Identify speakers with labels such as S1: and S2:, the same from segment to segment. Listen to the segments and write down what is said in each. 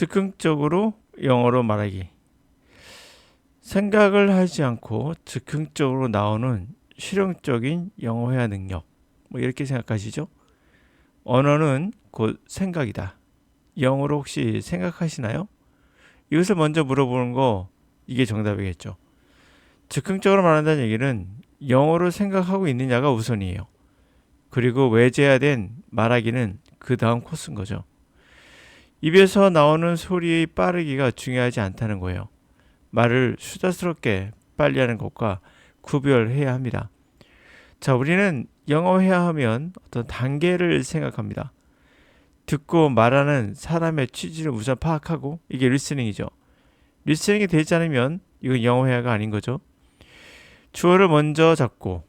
S1: 즉흥적으로 영어로 말하기. 생각을 하지 않고 즉흥적으로 나오는 실용적인 영어 회화 능력. 뭐 이렇게 생각하시죠? 언어는 곧 생각이다. 영어로 혹시 생각하시나요? 이것을 먼저 물어보는 거 이게 정답이겠죠. 즉흥적으로 말한다는 얘기는 영어로 생각하고 있느냐가 우선이에요. 그리고 외제화된 말하기는 그 다음 코스인 거죠. 입에서 나오는 소리의 빠르기가 중요하지 않다는 거예요. 말을 수다스럽게 빨리 하는 것과 구별해야 합니다. 자, 우리는 영어 회화하면 어떤 단계를 생각합니다. 듣고 말하는 사람의 취지를 우선 파악하고 이게 리스닝이죠. 리스닝이 되지 않으면 이건 영어 회화가 아닌 거죠. 주어를 먼저 잡고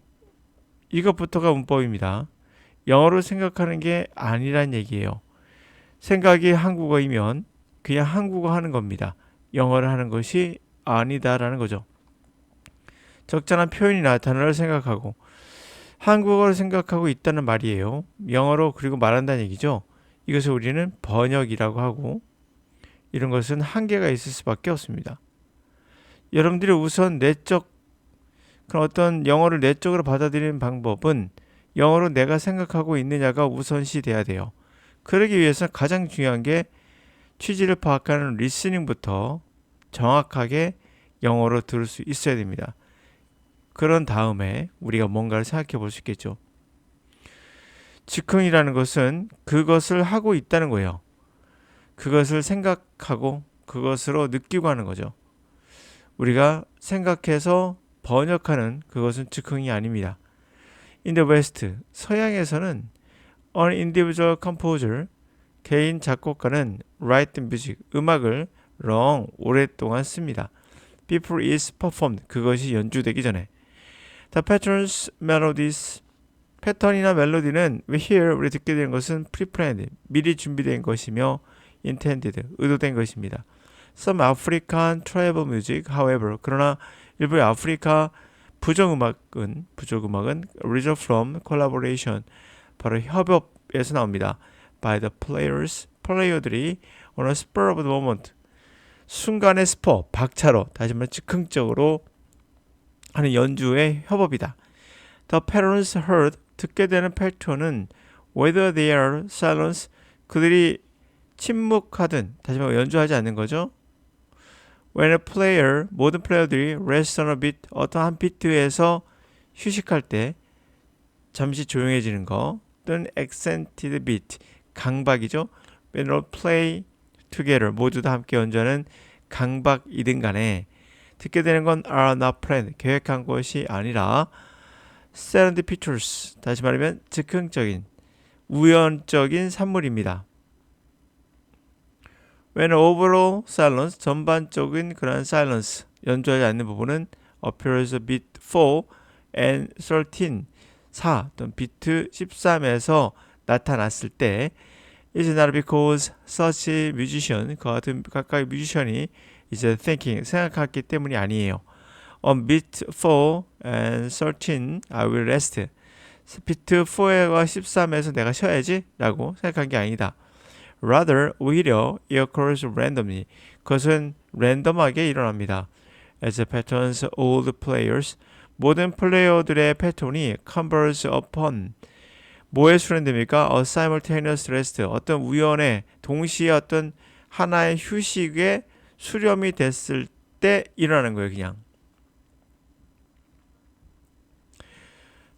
S1: 이것부터가 문법입니다. 영어로 생각하는 게 아니란 얘기예요. 생각이 한국어이면 그냥 한국어 하는 겁니다. 영어를 하는 것이 아니다라는 거죠. 적절한 표현이나 단어를 생각하고 한국어를 생각하고 있다는 말이에요. 영어로 그리고 말한다는 얘기죠. 이것을 우리는 번역이라고 하고 이런 것은 한계가 있을 수밖에 없습니다. 여러분들이 우선 내적 그런 어떤 영어를 내적으로 받아들이는 방법은 영어로 내가 생각하고 있느냐가 우선시 돼야 돼요. 그러기 위해서 가장 중요한 게 취지를 파악하는 리스닝부터 정확하게 영어로 들을 수 있어야 됩니다. 그런 다음에 우리가 뭔가를 생각해 볼 수 있겠죠. 즉흥이라는 것은 그것을 하고 있다는 거예요. 그것을 생각하고 그것으로 느끼고 하는 거죠. 우리가 생각해서 번역하는 그것은 즉흥이 아닙니다. In the West, 서양에서는 an individual composer, 개인 작곡가는 write music, 음악을 long, 오랫동안 씁니다. Before is performed, 그것이 연주되기 전에. The patterns, melodies, 패턴이나 멜로디는 we hear, 우리 듣게 되는 것은 pre-planned, 미리 준비된 것이며 intended, 의도된 것입니다. Some African tribal music, however, 그러나 일부의 아프리카 부족음악은 original from collaboration, 바로 협업에서 나옵니다. By the players, 플레이어들이 on a spur of the moment, 순간의 스포, 박차로, 다시 말해 즉흥적으로 하는 연주의 협업이다. The patterns heard, 듣게 되는 패턴은 whether they are silent, 그들이 침묵하든, 다시 말해 연주하지 않는 거죠. When a player, 모든 플레이어들이 rest on a beat, 어떤 한 비트에서 휴식할 때 잠시 조용해지는 거, 또는 accented beat, 강박이죠. When all play together, 모두 다 함께 연주하는 강박이든 간에 듣게 되는 건 are not planned, 계획한 것이 아니라 serendipitous, 다시 말하면 즉흥적인, 우연적인 산물입니다. When overall silence, 전반적인 그런 silence, 연주하지 않는 부분은 appears bit 4 and 13, 4 또는 비트 13에서 나타났을 때 is not because such musician, 그와 같은 각각의 뮤지션이 이제 thinking, 생각했기 때문이 아니에요. On beat 4 and 13, I will rest. 비트 4와 13에서 내가 쉬어야지 라고 생각한 게 아니다. Rather, 오히려 it occurs randomly. 그것은 랜덤하게 일어납니다. As the patterns all the players, 모든 플레이어들의 패턴이 converge upon, 뭐에 수련됩니까? A simultaneous rest, 어떤 우연의 동시에 어떤 하나의 휴식에 수렴이 됐을 때 일어나는 거예요, 그냥.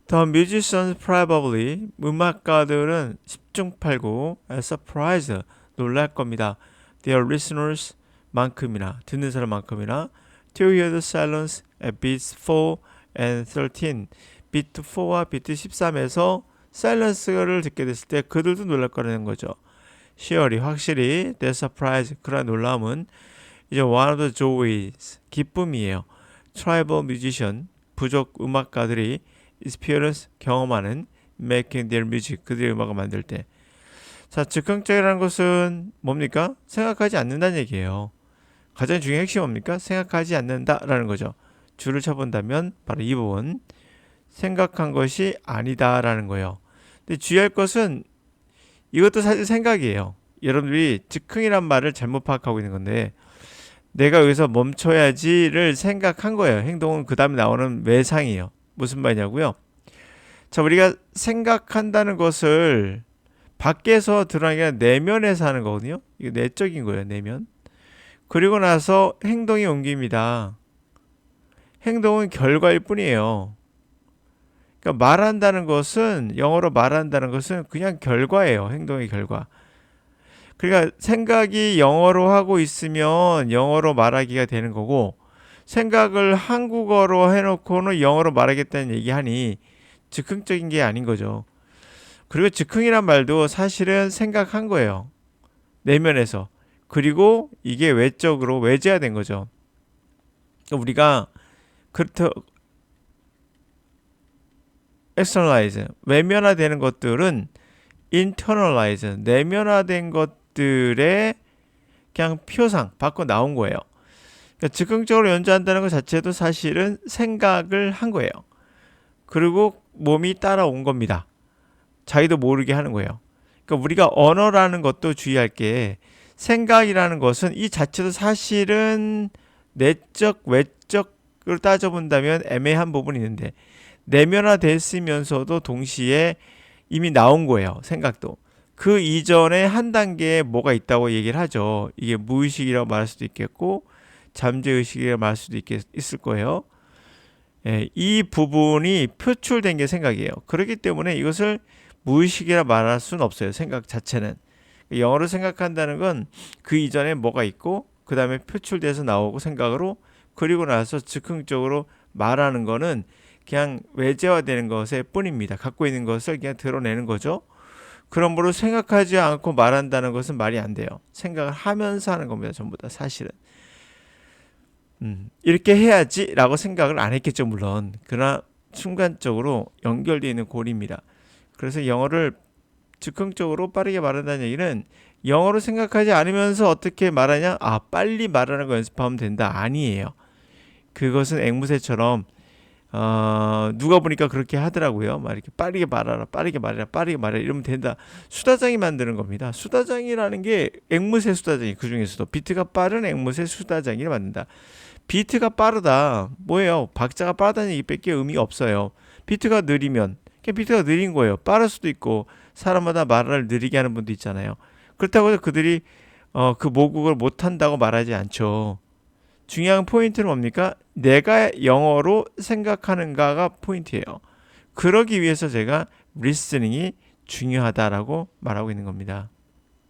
S1: The musicians probably, 음악가들은 십중팔구 surprised, 놀랄 겁니다. Their listeners 만큼이나, 듣는 사람만큼이나 to hear the silence at beats 4 and 13, 비트 4와 비트 13에서 silence를 듣게 됐을 때 그들도 놀랄 거라는 거죠. Surely, 확실히 the surprise, 그러한 놀라움은 이제 one of the joys, 기쁨이에요. Tribal musician, 부족 음악가들이 experience, 경험하는 making their music, 그들의 음악을 만들 때. 자, 즉흥적이라는 것은 뭡니까? 생각하지 않는다는 얘기예요. 가장 중요한 핵심이 뭡니까? 생각하지 않는다라는 거죠. 줄을 쳐본다면 바로 이 부분, 생각한 것이 아니다라는 거예요. 근데 주의할 것은 이것도 사실 생각이에요. 여러분들이 즉흥이란 말을 잘못 파악하고 있는 건데, 내가 여기서 멈춰야지를 생각한 거예요. 행동은 그 다음에 나오는 외상이에요. 무슨 말이냐고요? 자, 우리가 생각한다는 것을 밖에서 드러나는 게 아니라 내면에서 하는 거거든요. 이게 내적인 거예요, 내면. 그리고 나서 행동이 옮깁니다. 행동은 결과일 뿐이에요. 그러니까 말한다는 것은, 영어로 말한다는 것은 그냥 결과예요. 행동의 결과. 그러니까 생각이 영어로 하고 있으면 영어로 말하기가 되는 거고, 생각을 한국어로 해놓고는 영어로 말하겠다는 얘기하니 즉흥적인 게 아닌 거죠. 그리고 즉흥이란 말도 사실은 생각한 거예요. 내면에서. 그리고 이게 외적으로 외재화된 거죠. 우리가 그렇다 externalize, 외면화되는 것들은 internalize, 내면화된 것들의 그냥 표상 밖으로 나온 거예요. 그러니까 즉흥적으로 연주한다는 것 자체도 사실은 생각을 한 거예요. 그리고 몸이 따라온 겁니다. 자기도 모르게 하는 거예요. 그러니까 우리가 언어라는 것도 주의할 게, 생각이라는 것은 이 자체도 사실은 내적, 외적으로 따져본다면 애매한 부분이 있는데, 내면화됐으면서도 동시에 이미 나온 거예요. 생각도. 그 이전에 한 단계에 뭐가 있다고 얘기를 하죠. 이게 무의식이라고 말할 수도 있겠고 잠재의식이라고 말할 수도 있을 거예요. 예, 이 부분이 표출된 게 생각이에요. 그렇기 때문에 이것을 무의식이라 말할 수는 없어요. 생각 자체는. 영어로 생각한다는 건 그 이전에 뭐가 있고 그 다음에 표출돼서 나오고 생각으로, 그리고 나서 즉흥적으로 말하는 거는 그냥 외재화되는 것에 뿐입니다. 갖고 있는 것을 그냥 드러내는 거죠. 그러므로 생각하지 않고 말한다는 것은 말이 안 돼요. 생각을 하면서 하는 겁니다. 전부 다 사실은. 이렇게 해야지 라고 생각을 안 했겠죠, 물론. 그러나 순간적으로 연결되어 있는 고리입니다. 그래서 영어를 즉흥적으로 빠르게 말한다는 얘기는, 영어로 생각하지 않으면서 어떻게 말하냐? 아, 빨리 말하는 거 연습하면 된다. 아니에요. 그것은 앵무새처럼 누가 보니까 그렇게 하더라고요. 막 이렇게 빠르게 말하라, 빠르게 말해라, 빠르게 말해라 이러면 된다. 수다장이 만드는 겁니다. 수다장이라는 게 앵무새 수다장이, 그 중에서도 비트가 빠른 앵무새 수다장이를 만든다. 비트가 빠르다. 뭐예요? 박자가 빠르다는 얘기밖에 의미가 없어요. 비트가 느리면 그냥 비트가 느린 거예요. 빠를 수도 있고, 사람마다 말을 느리게 하는 분도 있잖아요. 그렇다고 해서 그들이 그 모국을 못한다고 말하지 않죠. 중요한 포인트는 뭡니까? 내가 영어로 생각하는가가 포인트예요. 그러기 위해서 제가 리스닝이 중요하다라고 말하고 있는 겁니다.